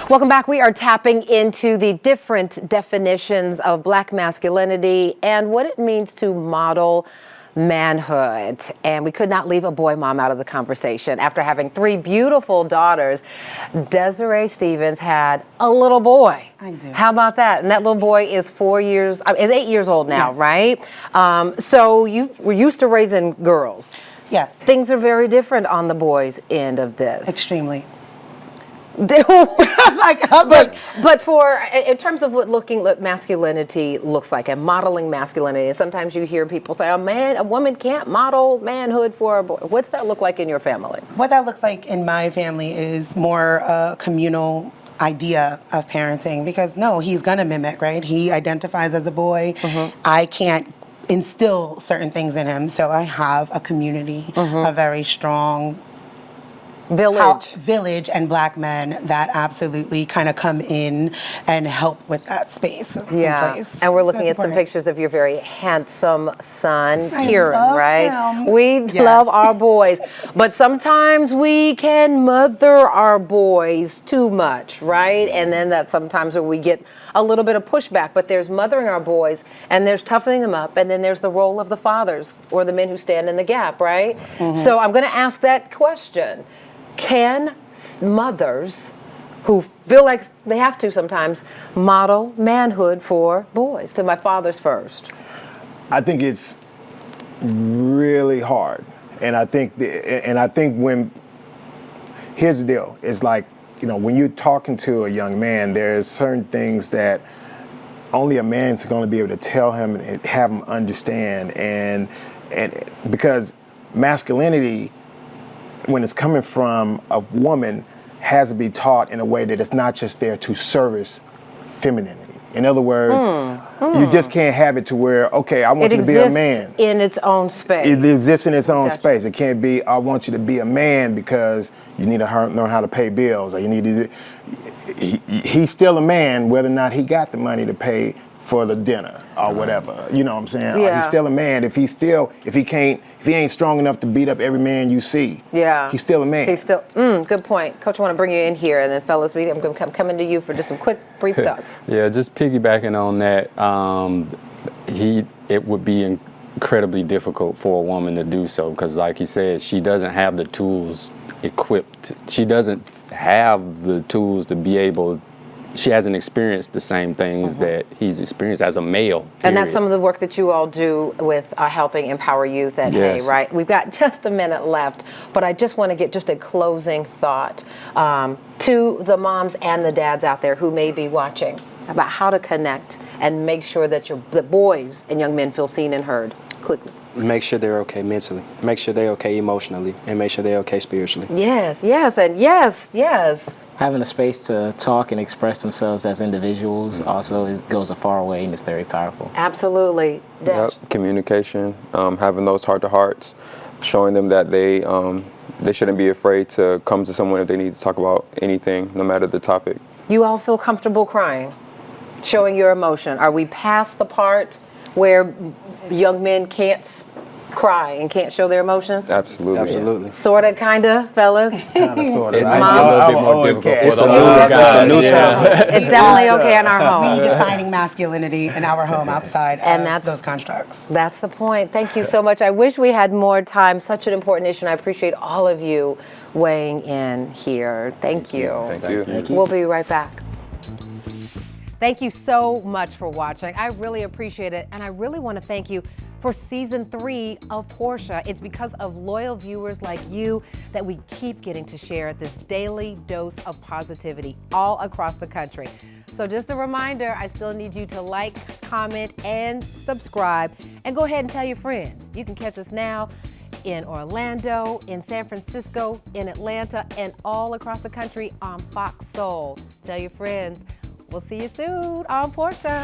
Welcome back. We are tapping into the different definitions of Black masculinity and what it means to model manhood. And we could not leave a boy mom out of the conversation. After having 3 beautiful daughters, Desiree Stevens had a little boy. I do. How about that? And that little boy is 8 years old now, Yes. right? So you were used to raising girls. Yes. Things are very different on the boys' end of this. Extremely. But for in terms of what masculinity looks like and modeling masculinity, and sometimes you hear people say, a woman can't model manhood for a boy. What's that look like in your family? What that looks like in my family is more a communal idea of parenting, because no, he's gonna mimic, right? He identifies as a boy. I can't instill certain things in him, so I have a community, a very strong village and Black men that absolutely kind of come in and help with that space in place. And we're looking at some pictures of your very handsome son, Kieran, love right? him. We love our boys, but sometimes we can mother our boys too much, right? And then that's sometimes where we get a little bit of pushback, but there's mothering our boys and there's toughening them up, and then there's the role of the fathers or the men who stand in the gap, right? So I'm gonna ask that question. Can mothers who feel like they have to sometimes model manhood for boys? To my fathers first. I think it's really hard, and I think when here's the deal: it's like, when you're talking to a young man, there's certain things that only a man's going to be able to tell him and have him understand, and because masculinity, when it's coming from a woman, has to be taught in a way that it's not just there to service femininity. In other words, you just can't have it to where, okay, I want you to be a man. It exists in its own space. It exists in its own space. It can't be, I want you to be a man because you need to learn how to pay bills, or you need to. He's still a man whether or not he got the money to pay for the dinner or whatever. You know what I'm saying? Yeah. He's still a man. If he ain't strong enough to beat up every man you see, he's still a man. He's still, good point. Coach, I want to bring you in here, and then fellas, I'm going to come into you for just some quick, brief thoughts. Yeah, just piggybacking on that, it would be incredibly difficult for a woman to do so, because like he said, she doesn't have the tools equipped. She doesn't have the tools to be able. She hasn't experienced the same things that he's experienced as a male. Period. And that's some of the work that you all do with helping empower youth at Hay, right? We've got just a minute left, but I just want to get just a closing thought to the moms and the dads out there who may be watching about how to connect and make sure that the boys and young men feel seen and heard. Quickly. Make sure they're okay mentally. Make sure they're okay emotionally, and make sure they're okay spiritually. Yes, and yes. Having a space to talk and express themselves as individuals also goes a far way, and it's very powerful. Absolutely. Yep. Communication, having those heart-to-hearts, showing them that they shouldn't be afraid to come to someone if they need to talk about anything, no matter the topic. You all feel comfortable crying, showing your emotion. Are we past the part where young men can't cry and can't show their emotions? Absolutely. Sorta, kinda, fellas. Kinda, sorta. It's a new time. It's definitely okay in our home. Redefining masculinity in our home outside of those constructs. That's the point. Thank you so much. I wish we had more time. Such an important issue, and I appreciate all of you weighing in here. Thank you. Thank you. We'll be right back. Thank you so much for watching. I really appreciate it, and I really want to thank you for season 3 of Portia. It's because of loyal viewers like you that we keep getting to share this daily dose of positivity all across the country. So just a reminder, I still need you to like, comment, and subscribe, and go ahead and tell your friends. You can catch us now in Orlando, in San Francisco, in Atlanta, and all across the country on Fox Soul. Tell your friends. We'll see you soon on Portia.